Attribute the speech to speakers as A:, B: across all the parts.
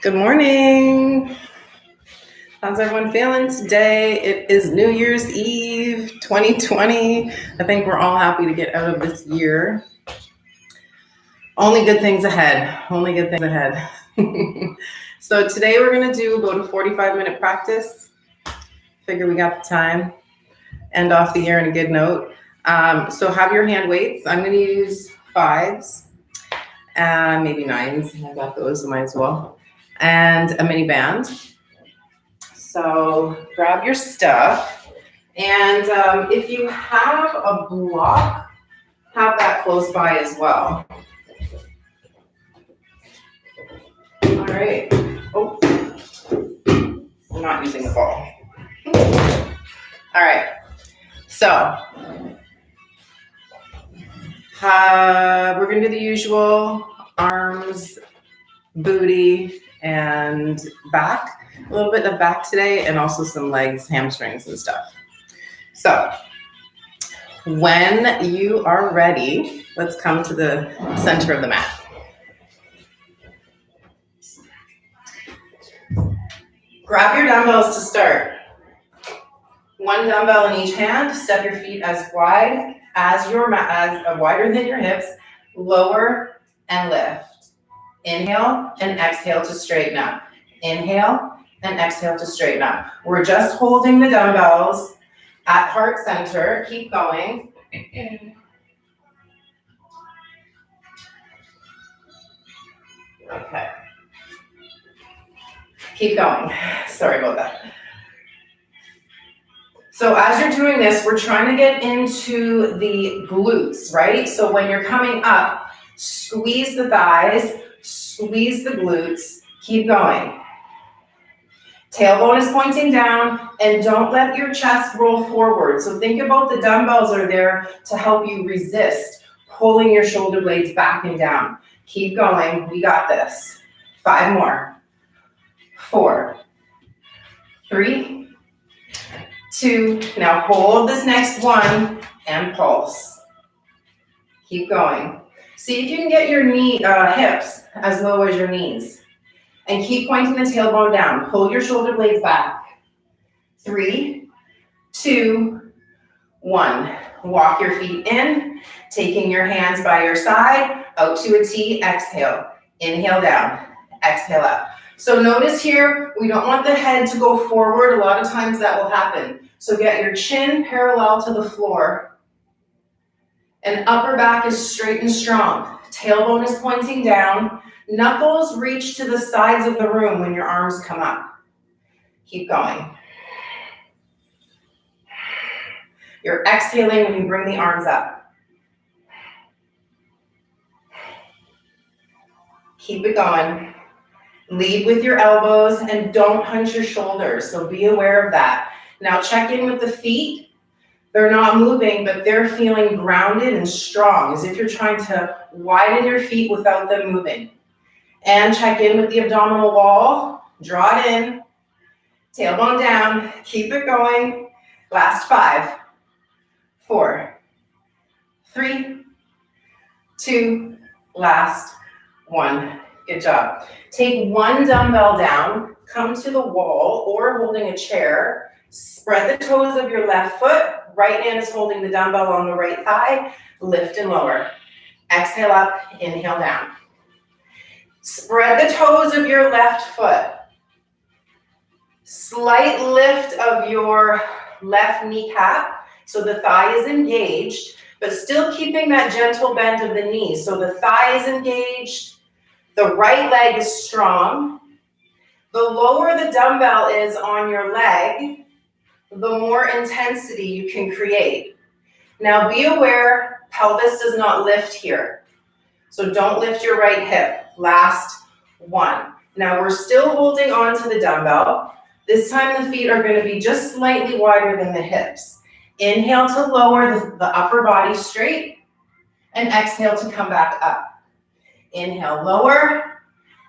A: Good morning. How's everyone feeling today? It is New Year's Eve 2020. I think we're all happy to get out of this year. Only good things ahead. Only good things ahead. So today we're going to do about a 45-minute practice. Figure we got the time. End off the year on a good note. So have your hand weights. I'm going to use 5s, maybe 9s. I got those, might as well. And a mini band. So grab your stuff, and if you have a block, have that close by as well. All right. Oh, I'm not using the ball. All right. So we're going to do the usual arms, booty, and back. A little bit of back today, and also some legs, hamstrings, and stuff. So when you are ready, let's come to the center of the mat. Grab your dumbbells to start. One dumbbell in each hand. Step your feet as wide as your mat, as wider than your hips. Lower and lift. Inhale and exhale to straighten up. Inhale and exhale to straighten up. We're just holding the dumbbells at heart center. Keep going. Okay. Keep going. Sorry about that. So as you're doing this, we're trying to get into the glutes, right? So when you're coming up, squeeze the thighs, squeeze the glutes, keep going. Tailbone is pointing down, and don't let your chest roll forward. So think about the dumbbells are there to help you resist pulling your shoulder blades back and down. Keep going. We got this. 5 more. 4, 3, 2. Now hold this next one and pulse. Keep going. See if you can get your hips as low as your knees. And keep pointing the tailbone down. Pull your shoulder blades back. 3, 2, 1. Walk your feet in, taking your hands by your side, out to a T, exhale. Inhale down, exhale up. So notice here, we don't want the head to go forward. A lot of times that will happen. So get your chin parallel to the floor. And upper back is straight and strong. Tailbone is pointing down. Knuckles reach to the sides of the room when your arms come up. Keep going. You're exhaling when you bring the arms up. Keep it going. Lead with your elbows and don't hunch your shoulders, so be aware of that. Now check in with the feet. They're not moving, but they're feeling grounded and strong, as if you're trying to widen your feet without them moving. And check in with the abdominal wall. Draw it in. Tailbone down. Keep it going. Last 5, 4, 3, 2, last 1. Good job. Take one dumbbell down, come to the wall or holding a chair. Spread the toes of your left foot. Right hand is holding the dumbbell on the right thigh. Lift and lower. Exhale up, inhale down. Spread the toes of your left foot. Slight lift of your left kneecap, so the thigh is engaged, but still keeping that gentle bend of the knee. So the thigh is engaged, the right leg is strong. The lower the dumbbell is on your leg, the more intensity you can create. Now be aware, pelvis does not lift here. So don't lift your right hip. Last 1. Now we're still holding on to the dumbbell. This time the feet are going to be just slightly wider than the hips. Inhale to lower the upper body straight, and exhale to come back up. Inhale, lower,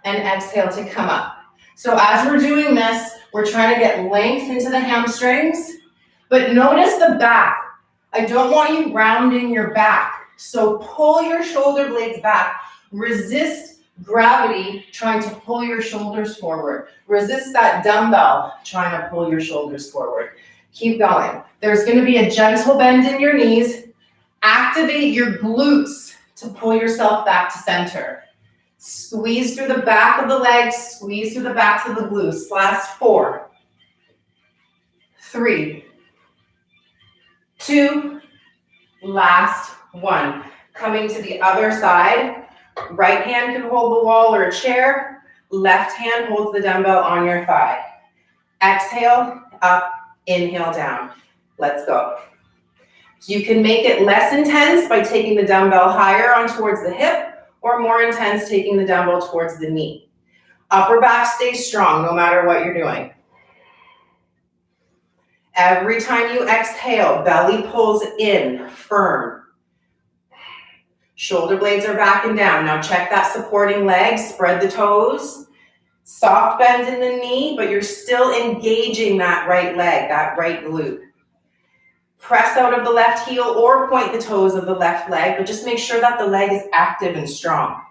A: and exhale to come up. So as we're doing this, we're trying to get length into the hamstrings, but notice the back. I don't want you rounding your back. So pull your shoulder blades back. Resist Gravity trying to pull your shoulders forward. Resist that dumbbell trying to pull your shoulders forward. Keep going. There's going to be a gentle bend in your knees. Activate your glutes to pull yourself back to center. Squeeze through the back of the legs, squeeze through the backs of the glutes. Last 4, 3, 2, last 1. Coming to the other side. Right hand can hold the wall or a chair. Left hand holds the dumbbell on your thigh. Exhale, up, inhale, down. Let's go. You can make it less intense by taking the dumbbell higher on towards the hip, or more intense taking the dumbbell towards the knee. Upper back stays strong no matter what you're doing. Every time you exhale, belly pulls in, firm. Shoulder blades are back and down. Now check that supporting leg, spread the toes. Soft bend in the knee, but you're still engaging that right leg, that right glute. Press out of the left heel or point the toes of the left leg, but just make sure that the leg is active and strong.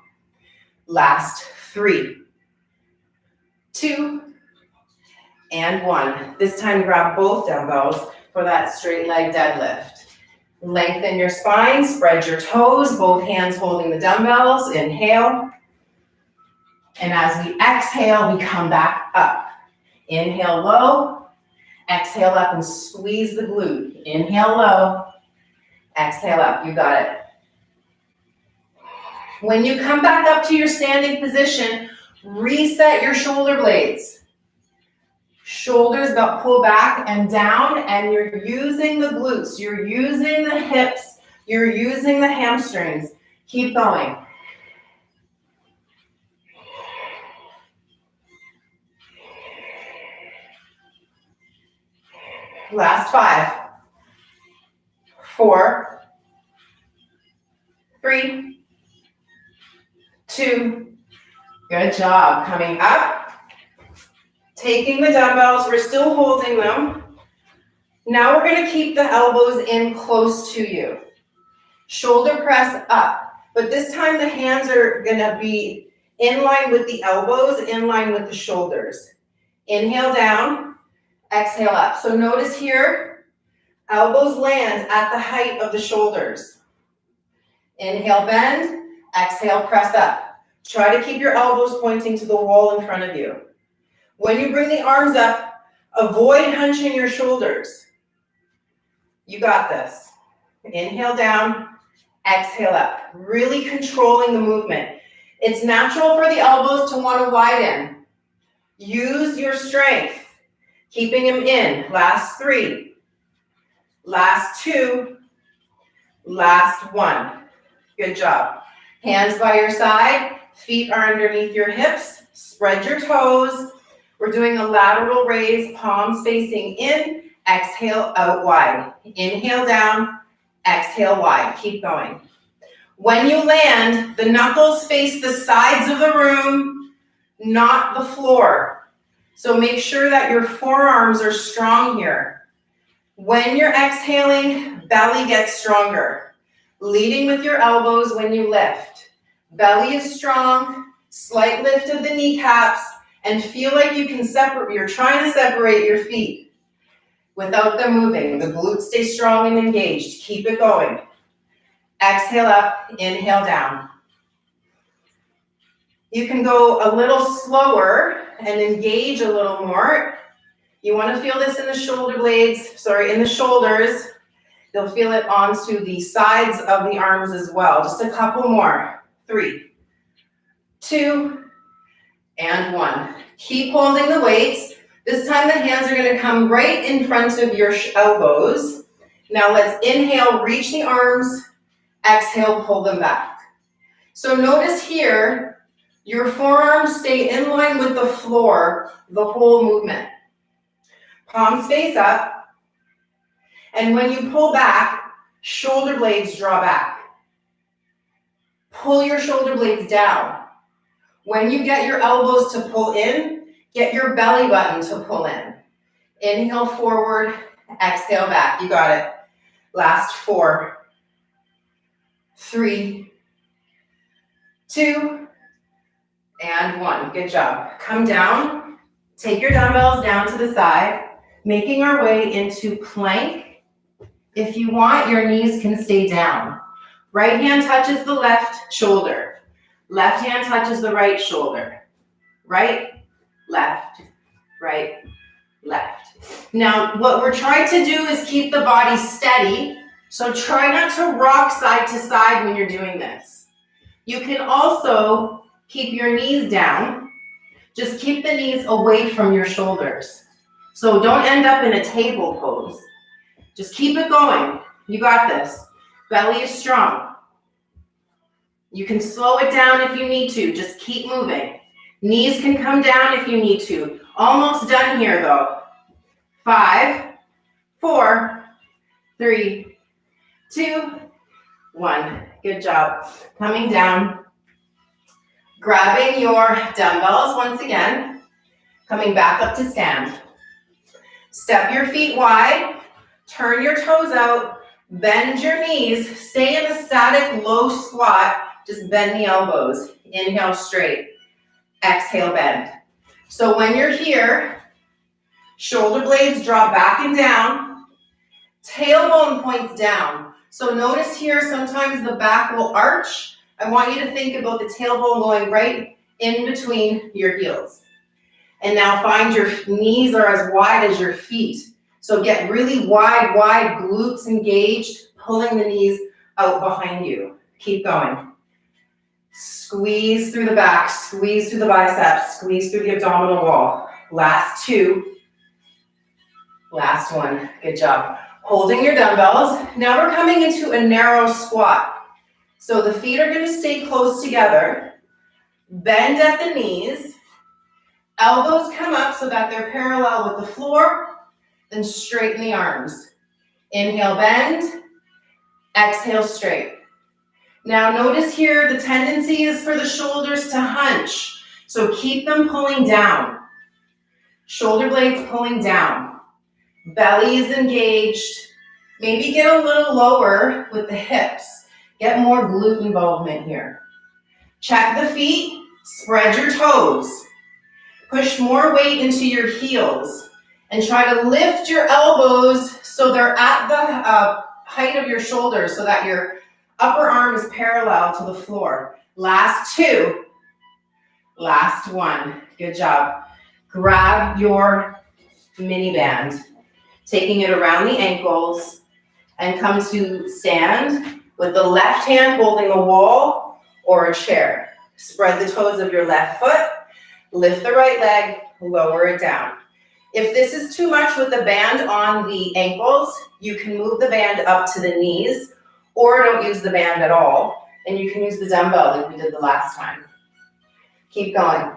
A: Last 3, 2, and 1. This time grab both dumbbells for that straight leg deadlift. Lengthen your spine, spread your toes, both hands holding the dumbbells. Inhale. And as we exhale, we come back up. Inhale low. Exhale up and squeeze the glute. Inhale low. Exhale up. You got it. When you come back up to your standing position, reset your shoulder blades. Shoulders pull back and down, and you're using the glutes. You're using the hips. You're using the hamstrings. Keep going. Last 5, 4, 3, 2, good job. Coming up, taking the dumbbells, we're still holding them. Now we're going to keep the elbows in close to you. Shoulder press up, but this time the hands are going to be in line with the elbows, in line with the shoulders. Inhale down. Exhale up. So notice here, elbows land at the height of the shoulders. Inhale, bend. Exhale, press up. Try to keep your elbows pointing to the wall in front of you. When you bring the arms up, avoid hunching your shoulders. You got this. Inhale down. Exhale up. Really controlling the movement. It's natural for the elbows to want to widen. Use your strength. Keeping them in. Last 3. Last 2. Last 1. Good job. Hands by your side. Feet are underneath your hips. Spread your toes. We're doing a lateral raise, palms facing in. Exhale out wide. Inhale down. Exhale wide. Keep going. When you land, the knuckles face the sides of the room, not the floor. So make sure that your forearms are strong here. When you're exhaling, belly gets stronger. Leading with your elbows when you lift. Belly is strong, slight lift of the kneecaps, and feel like you can separate, you're trying to separate your feet without them moving. The glutes stay strong and engaged. Keep it going. Exhale up, inhale down. You can go a little slower and engage a little more. You want to feel this in the shoulder blades, in the shoulders. You'll feel it onto the sides of the arms as well. Just a couple more. 3, 2, and 1. Keep holding the weights. This time the hands are going to come right in front of your elbows. Now let's inhale, reach the arms. Exhale, pull them back. So notice here, your forearms stay in line with the floor the whole movement. Palms face up. And when you pull back, shoulder blades draw back. Pull your shoulder blades down. When you get your elbows to pull in, get your belly button to pull in. Inhale forward, exhale back. You got it. Last 4, 3, 2, and 1. Good job. Come down. Take your dumbbells down to the side, making our way into plank. If you want, your knees can stay down. Right hand touches the left shoulder. Left hand touches the right shoulder. Right, left, right, left. Now, what we're trying to do is keep the body steady. So try not to rock side to side when you're doing this. You can also keep your knees down. Just keep the knees away from your shoulders. So don't end up in a table pose. Just keep it going. You got this. Belly is strong. You can slow it down if you need to. Just keep moving. Knees can come down if you need to. Almost done here though. 5, 4, 3, 2, 1. Good job. Coming down. Grabbing your dumbbells once again. Coming back up to stand. Step your feet wide. Turn your toes out. Bend your knees. Stay in a static low squat. Just bend the elbows. Inhale straight. Exhale, bend. So when you're here, shoulder blades drop back and down, tailbone points down. So notice here, sometimes the back will arch. I want you to think about the tailbone going right in between your heels. And now find your knees are as wide as your feet. So get really wide, glutes engaged, pulling the knees out behind you. Keep going. Squeeze through the back, squeeze through the biceps, squeeze through the abdominal wall. Last 2. Last 1. Good job. Holding your dumbbells. Now we're coming into a narrow squat. So the feet are going to stay close together. Bend at the knees. Elbows come up so that they're parallel with the floor. Then straighten the arms. Inhale, bend. Exhale, straight. Now notice here, the tendency is for the shoulders to hunch. So keep them pulling down. Shoulder blades pulling down. Belly is engaged. Maybe get a little lower with the hips. Get more glute involvement here. Check the feet. Spread your toes. Push more weight into your heels. And try to lift your elbows so they're at the height of your shoulders so that your upper arm is parallel to the floor. Last 2. Last 1. Good job. Grab your mini band, taking it around the ankles, and come to stand with the left hand holding a wall or a chair. Spread the toes of your left foot, lift the right leg, lower it down. If this is too much with the band on the ankles, you can move the band up to the knees, or don't use the band at all, and you can use the dumbbell like we did the last time. Keep going.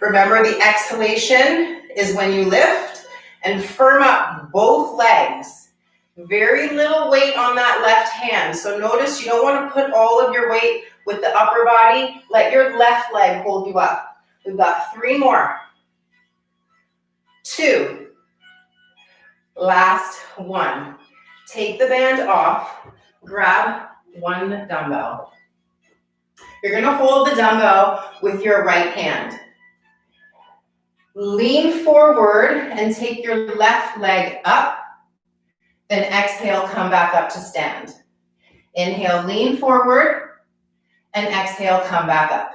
A: Remember, the exhalation is when you lift and firm up both legs. Very little weight on that left hand. So notice you don't want to put all of your weight with the upper body. Let your left leg hold you up. We've got 3 more. 2. Last 1. Take the band off. Grab 1 dumbbell. You're going to hold the dumbbell with your right hand. Lean forward and take your left leg up. Then exhale, come back up to stand. Inhale, lean forward. And exhale, come back up.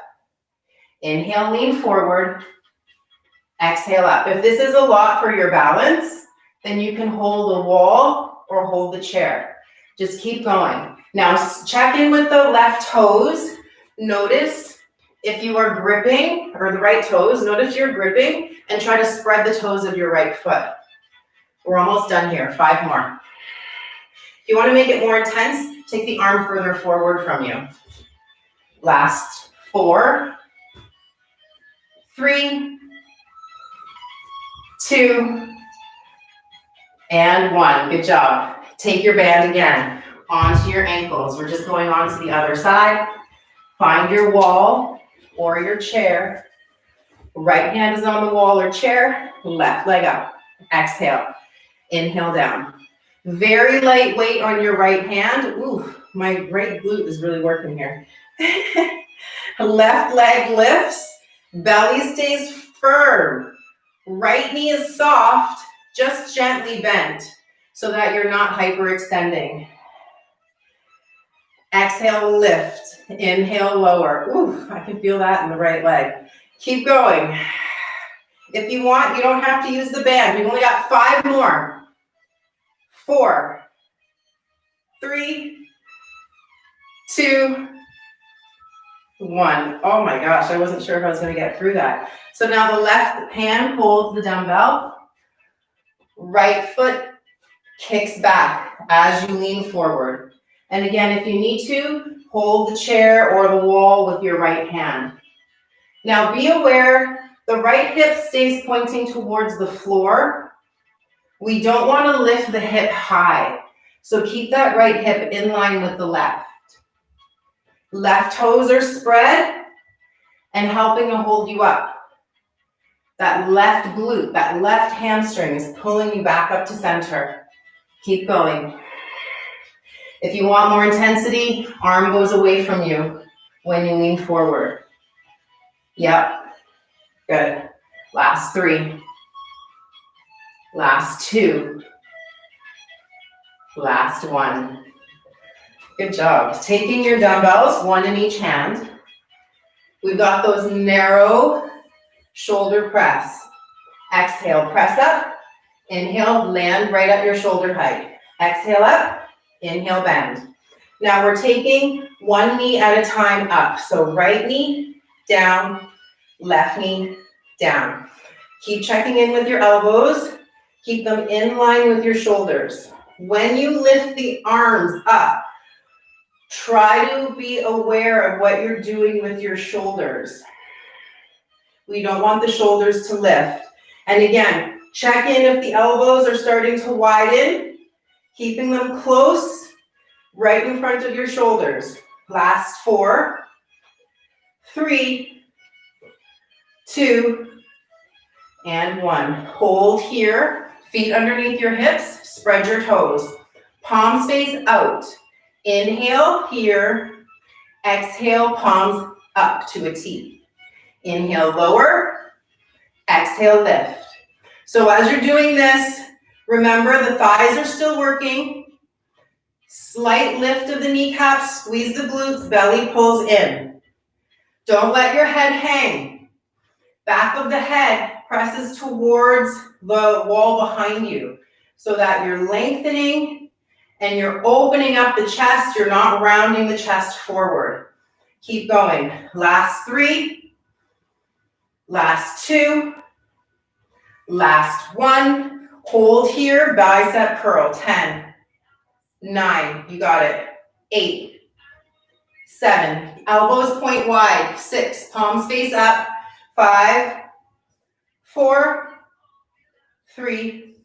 A: Inhale, lean forward. Exhale up. If this is a lot for your balance, then you can hold the wall or hold the chair. Just keep going. Now check in with the left toes. Notice if you are gripping, or the right toes, notice you're gripping and try to spread the toes of your right foot. We're almost done here. 5 more. If you want to make it more intense, take the arm further forward from you. Last 4, 3, 2, and 1. Good job. Take your band again onto your ankles. We're just going on to the other side. Find your wall or your chair. Right hand is on the wall or chair. Left leg up. Exhale. Inhale down. Very light weight on your right hand. Ooh, my right glute is really working here. Left leg lifts, belly stays firm. Right knee is soft, just gently bent so that you're not hyperextending. Exhale, lift. Inhale, lower. Ooh, I can feel that in the right leg. Keep going. If you want, you don't have to use the band. We've only got 5 more. 4, 3, 2, 1. Oh my gosh, I wasn't sure if I was going to get through that. So now the left hand holds the dumbbell. Right foot kicks back as you lean forward. And again, if you need to, hold the chair or the wall with your right hand. Now be aware, the right hip stays pointing towards the floor. We don't want to lift the hip high. So keep that right hip in line with the left. Left toes are spread and helping to hold you up. That left glute, that left hamstring is pulling you back up to center. Keep going. If you want more intensity, arm goes away from you when you lean forward. Yep, good. Last 3. Last 2. Last 1. Good job. Taking your dumbbells, 1 in each hand. We've got those narrow shoulder press. Exhale, press up. Inhale, land right at your shoulder height. Exhale up. Inhale, bend. Now we're taking 1 knee at a time up. So right knee, down, left knee, down. Keep checking in with your elbows. Keep them in line with your shoulders. When you lift the arms up, try to be aware of what you're doing with your shoulders. We don't want the shoulders to lift. And again, check in if the elbows are starting to widen, keeping them close, right in front of your shoulders. Last 4, 3, 2, and 1. Hold here, feet underneath your hips, spread your toes. Palms face out. Inhale here, exhale, palms up to a T. Inhale, lower, exhale, lift. So as you're doing this, remember the thighs are still working. Slight lift of the kneecaps, squeeze the glutes, belly pulls in. Don't let your head hang. Back of the head presses towards the wall behind you so that you're lengthening and you're opening up the chest. You're not rounding the chest forward. Keep going. Last 3, last 2, last 1. Hold here, bicep curl. 10, 9, you got it. 8, 7, elbows point wide. 6, palms face up. 5, 4, 3,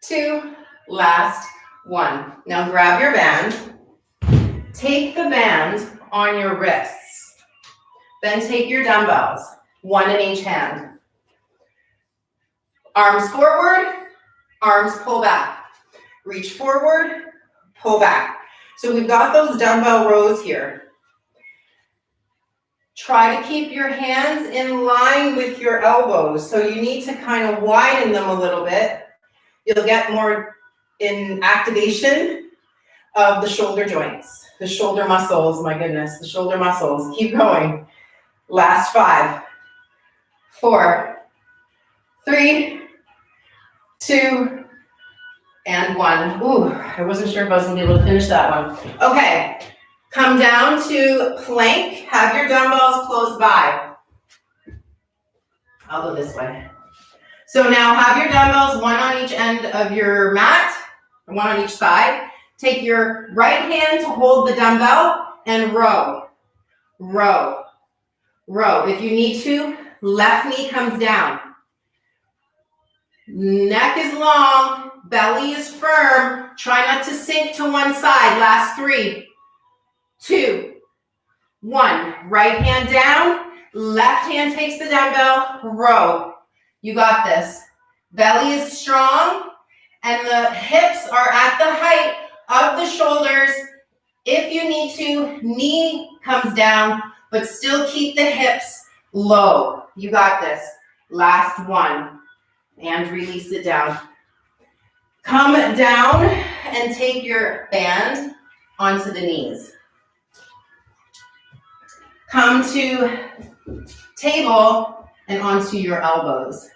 A: 2, last 1. Now grab your band. Take the band on your wrists. Then take your dumbbells, 1 in each hand. Arms forward, arms pull back. Reach forward, pull back. So we've got those dumbbell rows here. Try to keep your hands in line with your elbows. So you need to kind of widen them a little bit. You'll get more in activation of the shoulder joints, the shoulder muscles, my goodness, the shoulder muscles. Keep going. Last 5, 4, 3, 2, and 1. Ooh, I wasn't sure if I was gonna be able to finish that one. Okay, come down to plank. Have your dumbbells close by. I'll go this way. So now have your dumbbells, 1 on each end of your mat, 1 on each side. Take your right hand to hold the dumbbell and row, row, row. If you need to, left knee comes down. Neck is long, belly is firm. Try not to sink to one side. Last 3, 2, 1. Right hand down, left hand takes the dumbbell, row. You got this. Belly is strong and the hips are at the height of the shoulders If you need to, knee comes down, but still keep the hips low. You got this. Last one. And release it down. Come down and take your band onto the knees. Come to table and onto your elbows.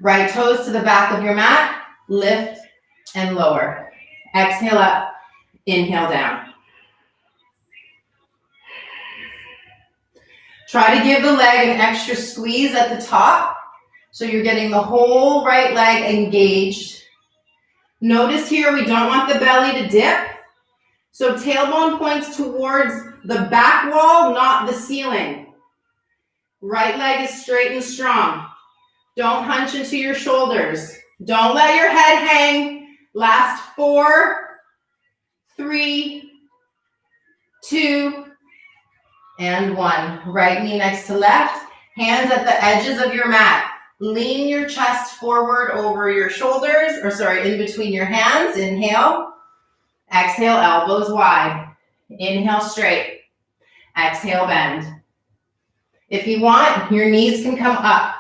A: Right toes to the back of your mat. Lift and lower. Exhale up. Inhale down. Try to give the leg an extra squeeze at the top, so you're getting the whole right leg engaged. Notice here, we don't want the belly to dip, so tailbone points towards the back wall, not the ceiling. Right leg is straight and strong. Don't hunch into your shoulders. Don't let your head hang. Last 4, 3, 2, and 1. Right knee next to left. Hands at the edges of your mat. Lean your chest forward over your shoulders, in between your hands. Inhale. Exhale, elbows wide. Inhale, straight. Exhale, bend. If you want, your knees can come up.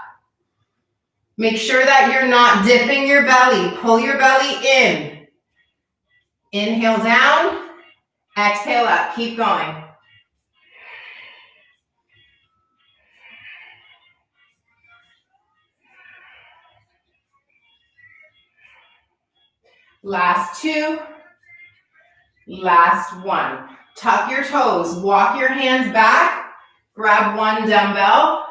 A: Make sure that you're not dipping your belly. Pull your belly in. Inhale down. Exhale up. Keep going. Last 2. Last 1. Tuck your toes. Walk your hands back. Grab one dumbbell.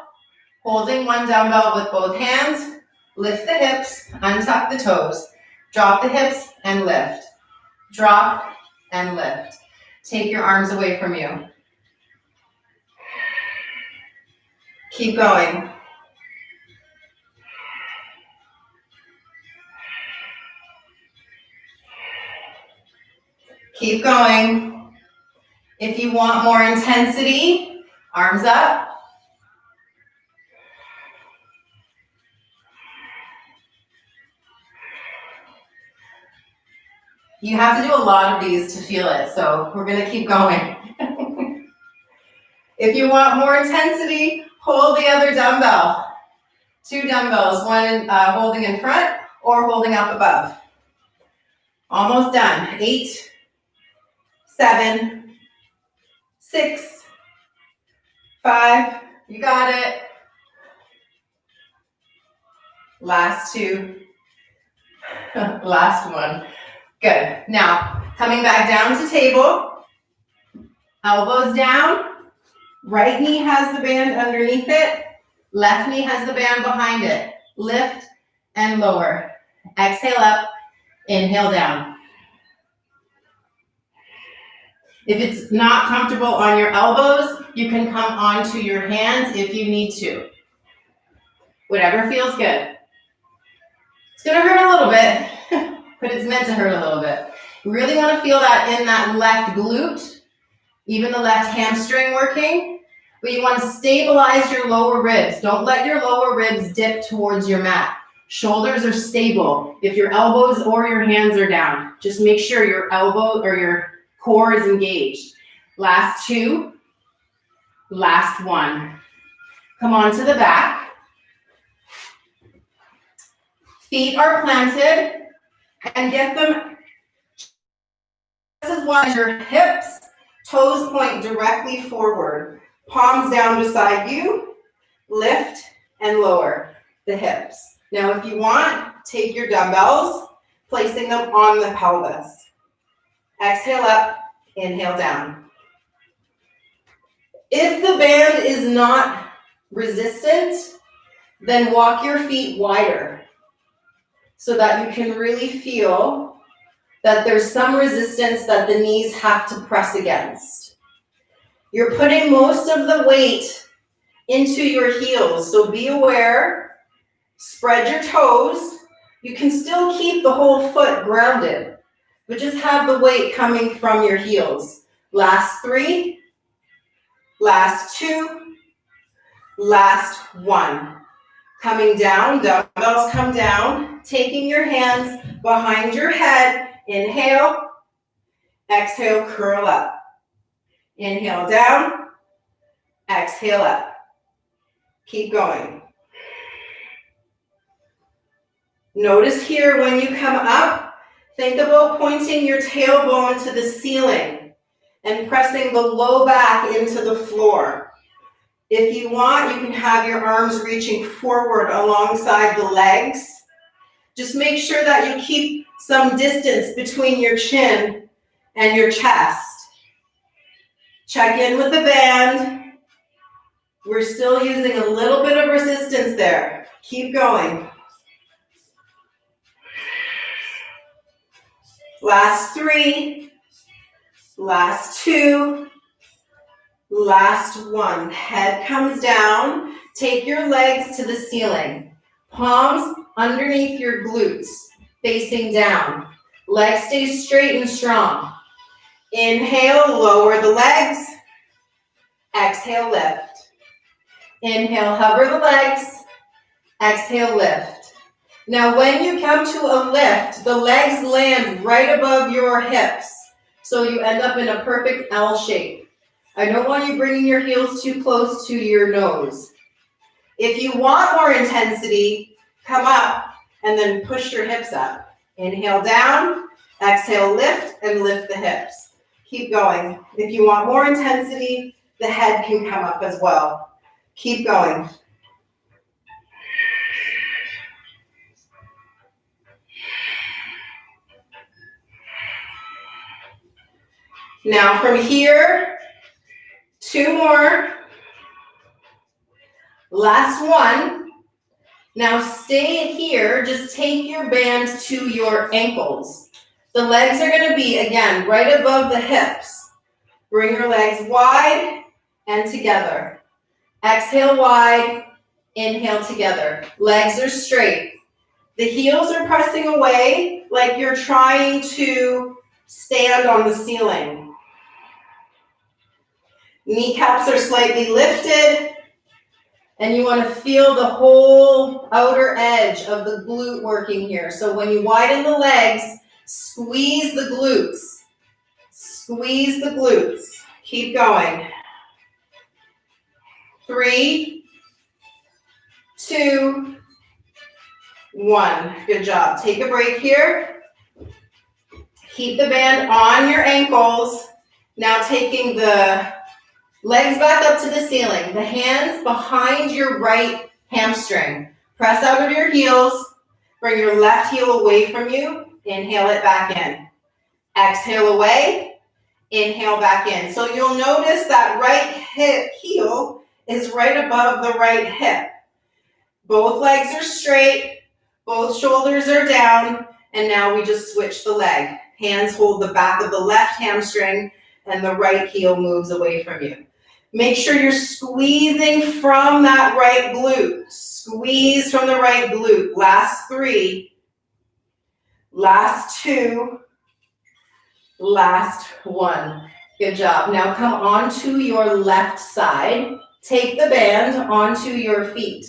A: Holding one dumbbell with both hands. Lift the hips. Untuck the toes. Drop the hips and lift. Drop and lift. Take your arms away from you. Keep going. Keep going. If you want more intensity, arms up. You have to do a lot of these to feel it, so we're going to keep going. If you want more intensity, hold the other dumbbell. 2 dumbbells, one holding in front or holding up above. Almost done. 8, 7, 6, 5, you got it. Last 2, last 1. Good. Now, coming back down to table, elbows down, right knee has the band underneath it, left knee has the band behind it. Lift and lower. Exhale up, inhale down. If it's not comfortable on your elbows, you can come onto your hands if you need to. Whatever feels good. It's gonna hurt a little bit, but it's meant to hurt a little bit. You really wanna feel that in that left glute, even the left hamstring working, but you wanna stabilize your lower ribs. Don't let your lower ribs dip towards your mat. Shoulders are stable. If your elbows or your hands are down, just make sure your elbow or your core is engaged. Last 2, last 1. Come on to the back. Feet are planted and get them just as wide as your hips. Toes point directly forward. Palms down beside you. Lift and lower the hips. Now, if you want, take your dumbbells, placing them on the pelvis. Exhale up, inhale down. If the band is not resistant, then walk your feet wider so that you can really feel that there's some resistance that the knees have to press against. You're putting most of the weight into your heels, so be aware. Spread your toes. You can still keep the whole foot grounded, but just have the weight coming from your heels. Last 3, last 2, last 1. Coming down, dumbbells come down, taking your hands behind your head. Inhale, exhale, curl up. Inhale down, exhale up. Keep going. Notice here when you come up, think about pointing your tailbone to the ceiling and pressing the low back into the floor. If you want, you can have your arms reaching forward alongside the legs. Just make sure that you keep some distance between your chin and your chest. Check in with the band. We're still using a little bit of resistance there. Keep going. Last 3, last 2, last 1. Head comes down. Take your legs to the ceiling. Palms underneath your glutes, facing down. Legs stay straight and strong. Inhale, lower the legs. Exhale, lift. Inhale, hover the legs. Exhale, lift. Now when you come to a lift, the legs land right above your hips. So you end up in a perfect L shape. I don't want you bringing your heels too close to your nose. If you want more intensity, come up and then push your hips up. Inhale down, exhale, lift, and lift the hips. Keep going. If you want more intensity, the head can come up as well. Keep going. Now from here, 2 more. Last 1. Now stay here, just take your band to your ankles. The legs are going to be, again, right above the hips. Bring your legs wide and together. Exhale wide, inhale together. Legs are straight. The heels are pressing away like you're trying to stand on the ceiling. Kneecaps are slightly lifted. And you want to feel the whole outer edge of the glute working here. So when you widen the legs, squeeze the glutes. Squeeze the glutes. Keep going. 3, 2, 1. Good job. Take a break here. Keep the band on your ankles. Now taking the legs back up to the ceiling. The hands behind your right hamstring. Press out of your heels. Bring your left heel away from you. Inhale it back in. Exhale away. Inhale back in. So you'll notice that right heel is right above the right hip. Both legs are straight. Both shoulders are down. And now we just switch the leg. Hands hold the back of the left hamstring and the right heel moves away from you. Make sure you're squeezing from that right glute. Squeeze from the right glute. Last 3. Last 2. Last 1. Good job. Now come onto your left side. Take the band onto your feet.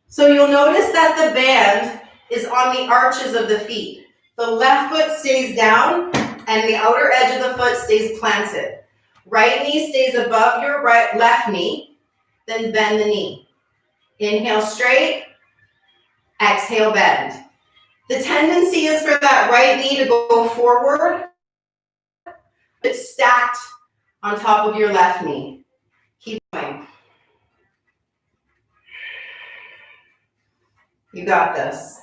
A: So you'll notice that the band is on the arches of the feet. The left foot stays down and the outer edge of the foot stays planted. Right knee stays above your left knee, then bend the knee. Inhale straight, exhale bend. The tendency is for that right knee to go forward. It's stacked on top of your left knee. Keep going. You got this.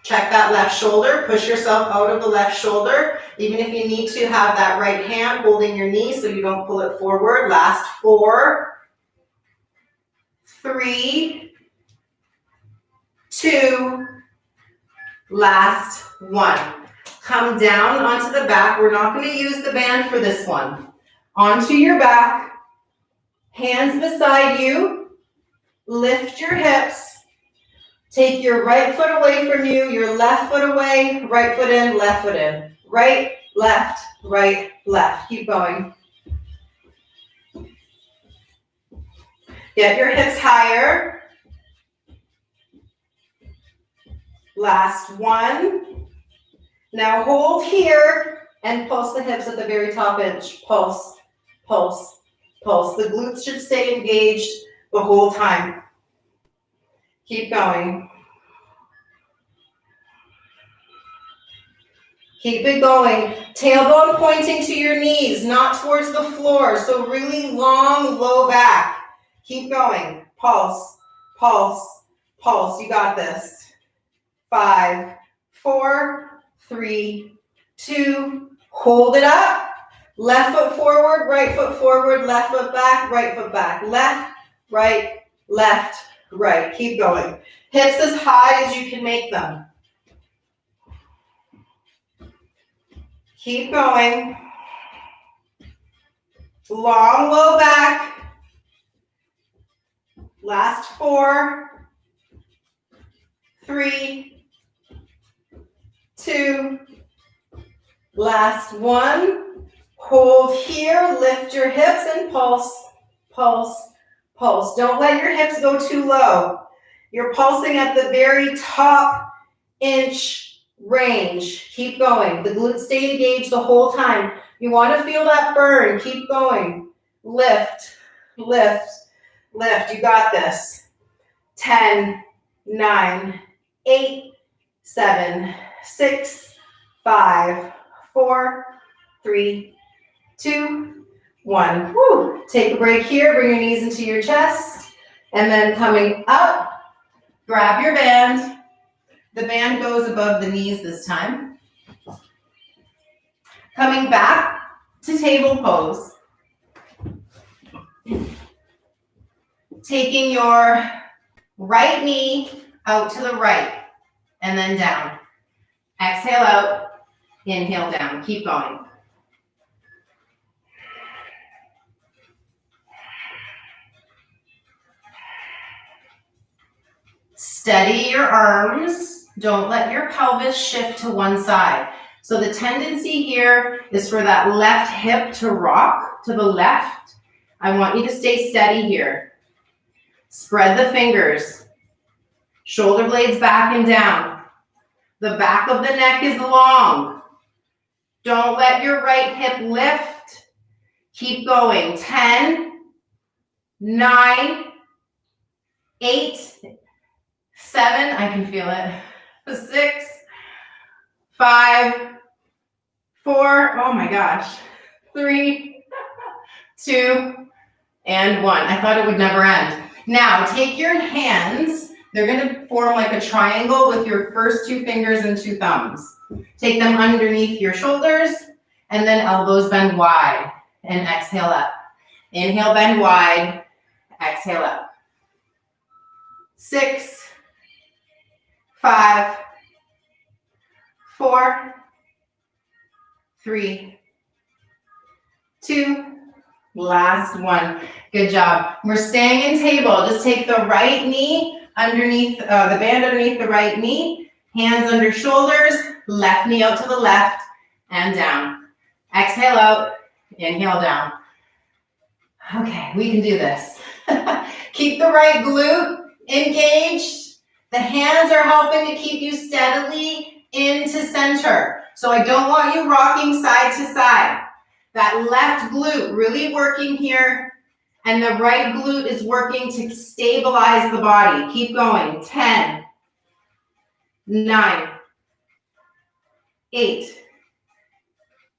A: Check that left shoulder. Push yourself out of the left shoulder. Even if you need to, have that right hand holding your knee so you don't pull it forward. Last 4, 3, 2, last 1. Come down onto the back. We're not going to use the band for this one. Onto your back. Hands beside you. Lift your hips. Take your right foot away from you, your left foot away, right foot in, left foot in. Right, left, right, left. Keep going. Get your hips higher. Last 1. Now hold here And pulse the hips at the very top edge. Pulse, pulse, pulse. The glutes should stay engaged the whole time. Keep going. Keep it going. Tailbone pointing to your knees, not towards the floor. So really long, low back. Keep going. Pulse, pulse, pulse. You got this. 5, 4, 3, 2. Hold it up. Left foot forward, right foot forward, left foot back, right foot back. Left, right, left, right. Keep going. Hips as high as you can make them. Keep going. Long, low back. Last 4, 3, 2. Last 1. Hold here, lift your hips and pulse, pulse, pulse. Don't let your hips go too low. You're pulsing at the very top inch range. Keep going. The glutes stay engaged the whole time. You want to feel that burn. Keep going. Lift, lift, lift. You got this. 10, 9, 8, 7, 6, 5, 4, 3, 2, 1. Woo. Take a break here. Bring your knees into your chest. And then coming up, grab your band. The band goes above the knees this time. Coming back to table pose. Taking your right knee out to the right and then down. Exhale out, inhale down. Keep going. Steady your arms. Don't let your pelvis shift to one side. So the tendency here is for that left hip to rock to the left. I want you to stay steady here. Spread the fingers. Shoulder blades back and down. The back of the neck is long. Don't let your right hip lift. Keep going. 10, 9, 8, 7, I can feel it. 6, 5, 4, oh my gosh. 3, 2, and 1. I thought it would never end. Now, take your hands. They're going to form like a triangle with your first 2 fingers and 2 thumbs. Take them underneath your shoulders, and then elbows bend wide, and exhale up. Inhale, bend wide, exhale up. 6, 5, 4, 3, 2, last 1. Good job. We're staying in table. Just take the right knee underneath, the band underneath the right knee, hands under shoulders, left knee out to the left, and down. Exhale out, inhale down. Okay, we can do this. Keep the right glute engaged. The hands are helping to keep you steadily into center. So I don't want you rocking side to side. That left glute really working here, and the right glute is working to stabilize the body. Keep going. 10, 9, 8,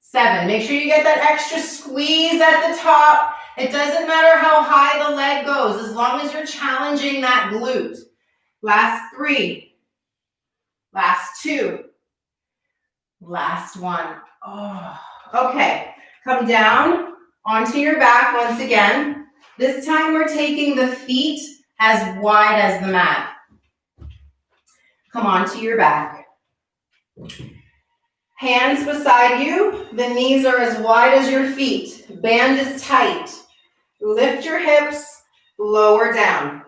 A: 7. Make sure you get that extra squeeze at the top. It doesn't matter how high the leg goes, as long as you're challenging that glute. Last 3, last 2, last 1. Oh, okay. Come down onto your back once again. This time we're taking the feet as wide as the mat. Come onto your back. Hands beside you. The knees are as wide as your feet. Band is tight. Lift your hips, lower down.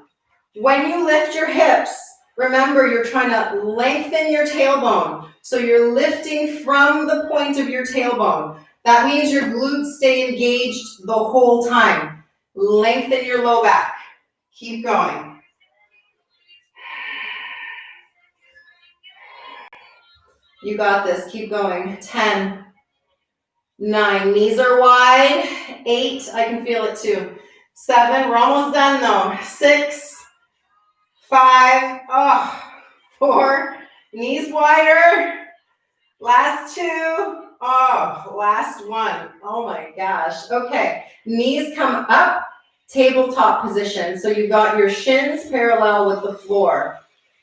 A: When you lift your hips, remember you're trying to lengthen your tailbone. So you're lifting from the point of your tailbone. That means your glutes stay engaged the whole time. Lengthen your low back. Keep going. You got this. Keep going. 10, 9, knees are wide. 8, I can feel it too. 7, we're almost done though. 6, 5, 4, knees wider. Last 2, last 1. Oh my gosh. Okay, knees come up, tabletop position. So you've got your shins parallel with the floor.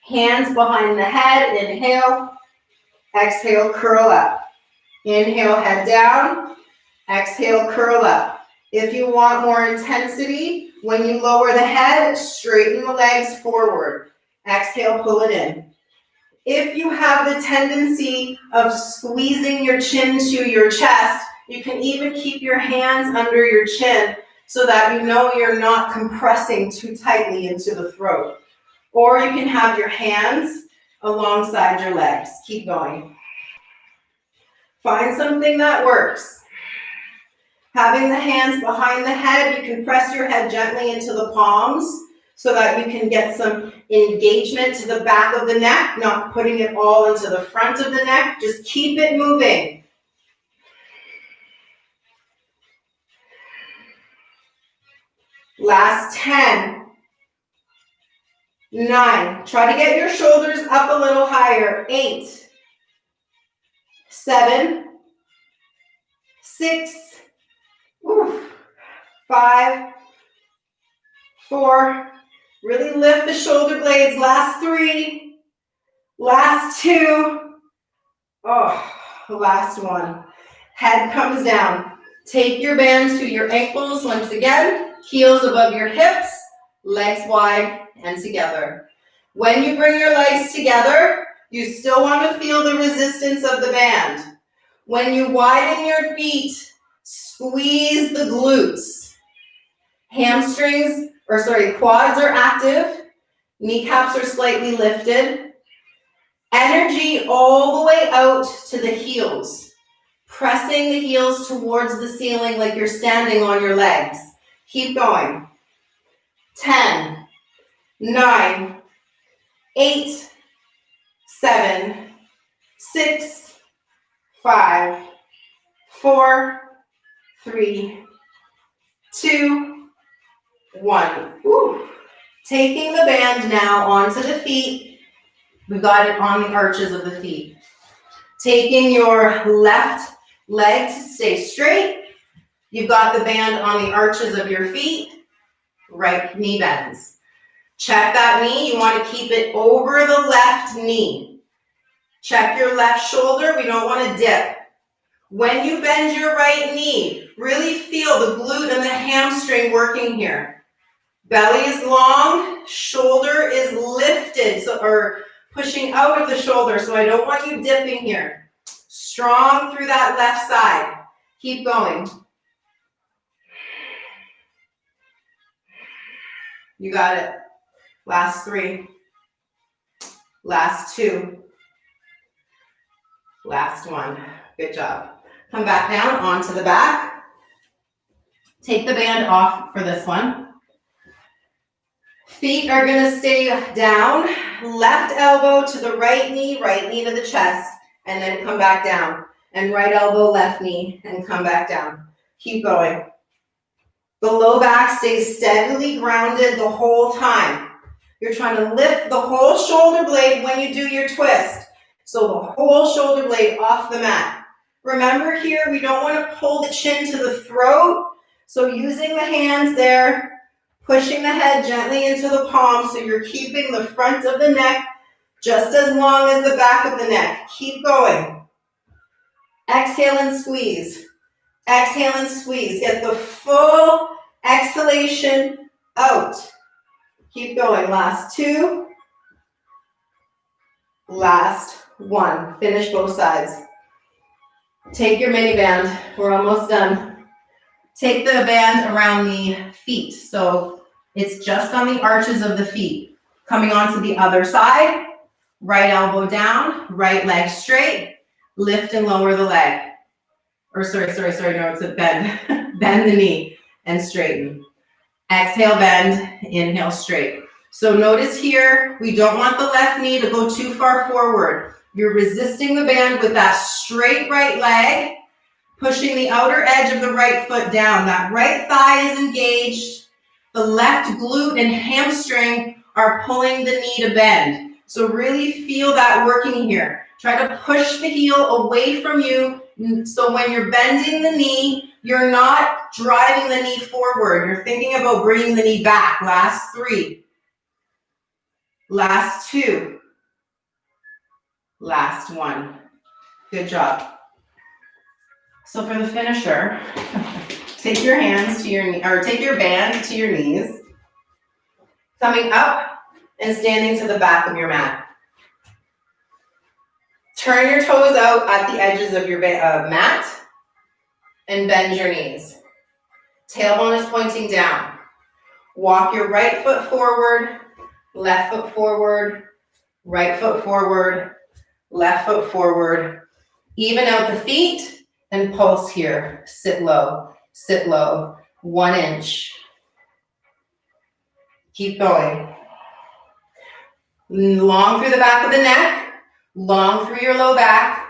A: Hands behind the head, inhale. Exhale, curl up. Inhale, head down. Exhale, curl up. If you want more intensity, when you lower the head, straighten the legs forward. Exhale, pull it in. If you have the tendency of squeezing your chin to your chest, you can even keep your hands under your chin so that you know you're not compressing too tightly into the throat. Or you can have your hands alongside your legs. Keep going. Find something that works. Having the hands behind the head, you can press your head gently into the palms so that you can get some engagement to the back of the neck, not putting it all into the front of the neck. Just keep it moving. Last 10, 9. Try to get your shoulders up a little higher. 8, 7, 6, 5, 4, really lift the shoulder blades. Last 3, last 2, last 1. Head comes down. Take your band to your ankles once again, heels above your hips, legs wide and together. When you bring your legs together, you still want to feel the resistance of the band. When you widen your feet, squeeze the glutes. Quads are active, kneecaps are slightly lifted. Energy all the way out to the heels. Pressing the heels towards the ceiling like you're standing on your legs. Keep going. 10, 9, 8, 7, 6, 5, 4, 3, 2, 1. Woo. Taking the band now onto the feet. We've got it on the arches of the feet. Taking your left leg to stay straight. You've got the band on the arches of your feet. Right knee bends. Check that knee. You want to keep it over the left knee. Check your left shoulder. We don't want to dip. When you bend your right knee, really feel the glute and the hamstring working here. Belly is long, shoulder is lifted, or pushing out of the shoulder, so I don't want you dipping here. Strong through that left side. Keep going. You got it. Last 3. Last 2. Last 1. Good job. Come back down onto the back. Take the band off for this one. Feet are going to stay down. Left elbow to the right knee to the chest, and then come back down. And right elbow, left knee, and come back down. Keep going. The low back stays steadily grounded the whole time. You're trying to lift the whole shoulder blade when you do your twist. So the whole shoulder blade off the mat. Remember here, we don't want to pull the chin to the throat. So using the hands there, pushing the head gently into the palm so you're keeping the front of the neck just as long as the back of the neck. Keep going. Exhale and squeeze. Exhale and squeeze. Get the full exhalation out. Keep going. Last 2. Last 1. Finish both sides. Take your mini band. We're almost done. Take the band around the feet. So it's just on the arches of the feet. Coming onto the other side. Right elbow down. Right leg straight. Lift and lower the leg. No, it's a bend. Bend the knee and straighten. Exhale, bend. Inhale, straight. So notice here, we don't want the left knee to go too far forward. You're resisting the band with that straight right leg. Pushing the outer edge of the right foot down. That right thigh is engaged. The left glute and hamstring are pulling the knee to bend. So really feel that working here. Try to push the heel away from you. So when you're bending the knee, you're not driving the knee forward. You're thinking about bringing the knee back. Last 3. Last 2. Last 1. Good job. So for the finisher, take your hands to your knee, or take your band to your knees, coming up and standing to the back of your mat. Turn your toes out at the edges of your mat and bend your knees. Tailbone is pointing down. Walk your right foot forward, left foot forward, right foot forward, left foot forward. Even out the feet. And pulse here, sit low, 1 inch. Keep going. Long through the back of the neck, long through your low back.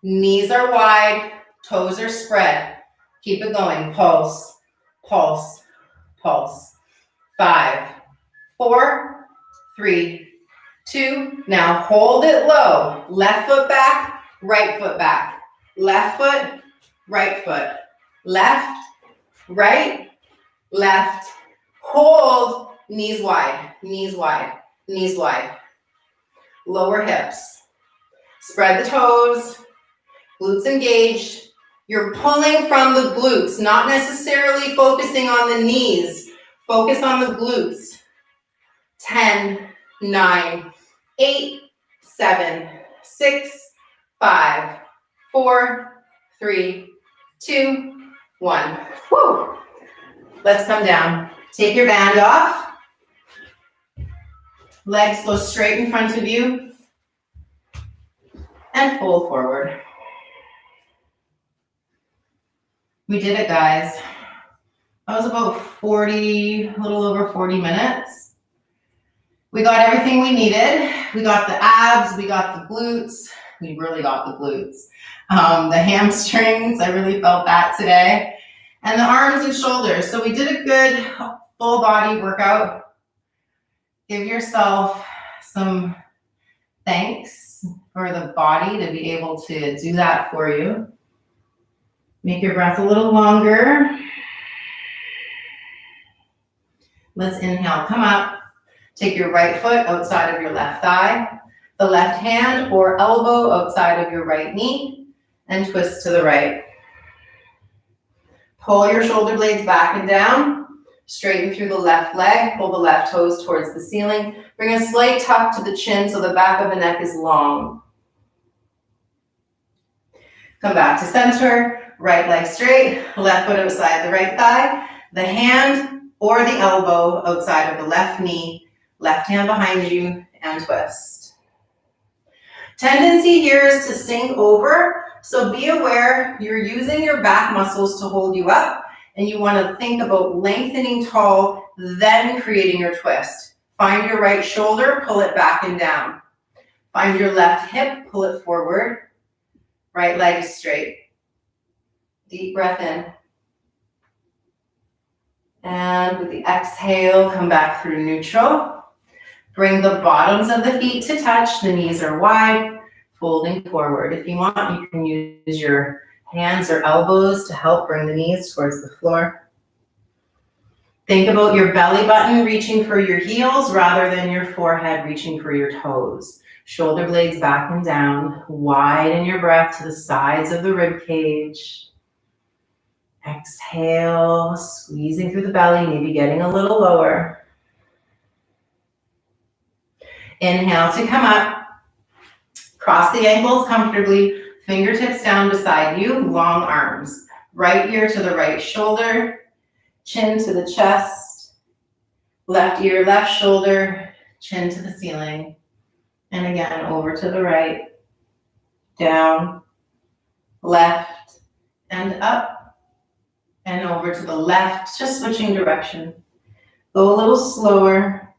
A: Knees are wide, toes are spread. Keep it going, pulse, pulse, pulse. 5, 4, 3, 2. Now hold it low. Left foot back, right foot back. Left foot, right foot. Left, right, left. Hold, knees wide, knees wide, knees wide. Lower hips. Spread the toes, glutes engaged. You're pulling from the glutes, not necessarily focusing on the knees. Focus on the glutes. 10, 9, 8, 7, 6, 5, 4, 3, 2, 1. Woo! Let's come down. Take your band off. Legs go straight in front of you. And fold forward. We did it, guys. That was about a little over 40 minutes. We got everything we needed. We got the abs, we got the glutes. We really got the glutes. The hamstrings, I really felt that today. And the arms and shoulders. So we did a good full body workout. Give yourself some thanks for the body to be able to do that for you. Make your breath a little longer. Let's inhale, come up. Take your right foot outside of your left thigh, the left hand or elbow outside of your right knee, and twist to the right. Pull your shoulder blades back and down. Straighten through the left leg, pull the left toes towards the ceiling. Bring a slight tuck to the chin so the back of the neck is long. Come back to center, right leg straight, left foot outside the right thigh, the hand or the elbow outside of the left knee, left hand behind you, and twist. Tendency here is to sink over, so be aware you're using your back muscles to hold you up, and you want to think about lengthening tall, then creating your twist. Find your right shoulder, pull it back and down. Find your left hip, pull it forward. Right leg straight. Deep breath in. And with the exhale, come back through neutral. Bring the bottoms of the feet to touch. The knees are wide, folding forward. If you want, you can use your hands or elbows to help bring the knees towards the floor. Think about your belly button reaching for your heels rather than your forehead reaching for your toes. Shoulder blades back and down. Widen your breath to the sides of the rib cage. Exhale, squeezing through the belly, maybe getting a little lower. Inhale to come up. Cross the ankles comfortably. Fingertips down beside you. Long arms. Right ear to the right shoulder. Chin to the chest. Left ear, left shoulder. Chin to the ceiling. And again, over to the right, down, left, and up, and over to the left, just switching direction. Go a little slower.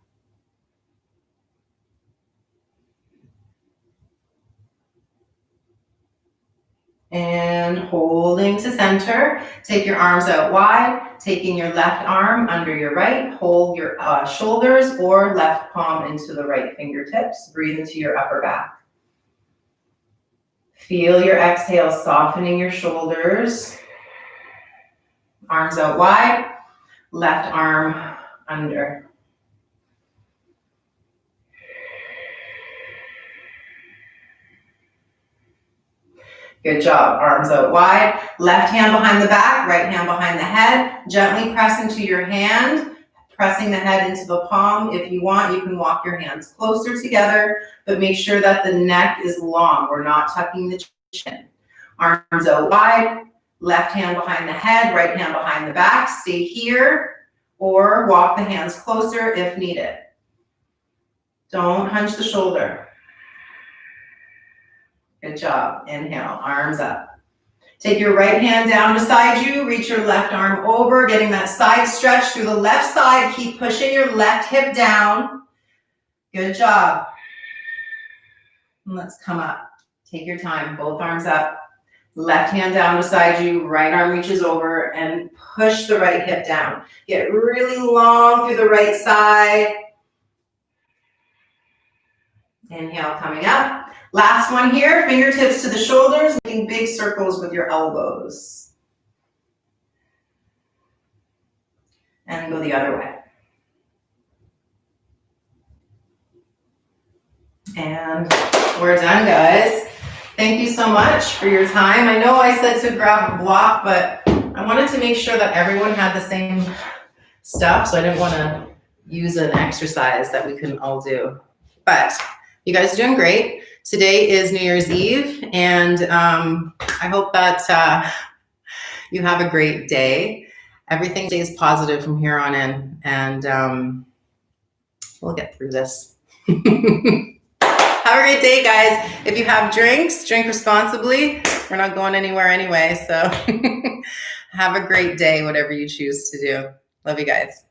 A: And holding to center. Take your arms out wide, taking your left arm under your right. Hold your shoulders or left palm into the right fingertips. Breathe into your upper back. Feel your exhale softening your shoulders. Arms out wide, left arm under. Good job. Arms out wide. Left hand behind the back, right hand behind the head. Gently press into your hand, pressing the head into the palm. If you want, you can walk your hands closer together, but make sure that the neck is long. We're not tucking the chin. Arms out wide. Left hand behind the head, right hand behind the back. Stay here or walk the hands closer if needed. Don't hunch the shoulder. Good job. Inhale, arms up. Take your right hand down beside you. Reach your left arm over, getting that side stretch through the left side. Keep pushing your left hip down. Good job. And let's come up. Take your time. Both arms up. Left hand down beside you. Right arm reaches over and push the right hip down. Get really long through the right side. Inhale, coming up. Last one here, fingertips to the shoulders, making big circles with your elbows. And go the other way. And we're done, guys. Thank you so much for your time. I know I said to grab a block, but I wanted to make sure that everyone had the same stuff, so I didn't want to use an exercise that we couldn't all do. But you guys are doing great. Today is New Year's Eve, and I hope that you have a great day. Everything stays positive from here on in, and we'll get through this. Have a great day, guys. If you have drinks, drink responsibly. We're not going anywhere anyway, so have a great day, whatever you choose to do. Love you guys.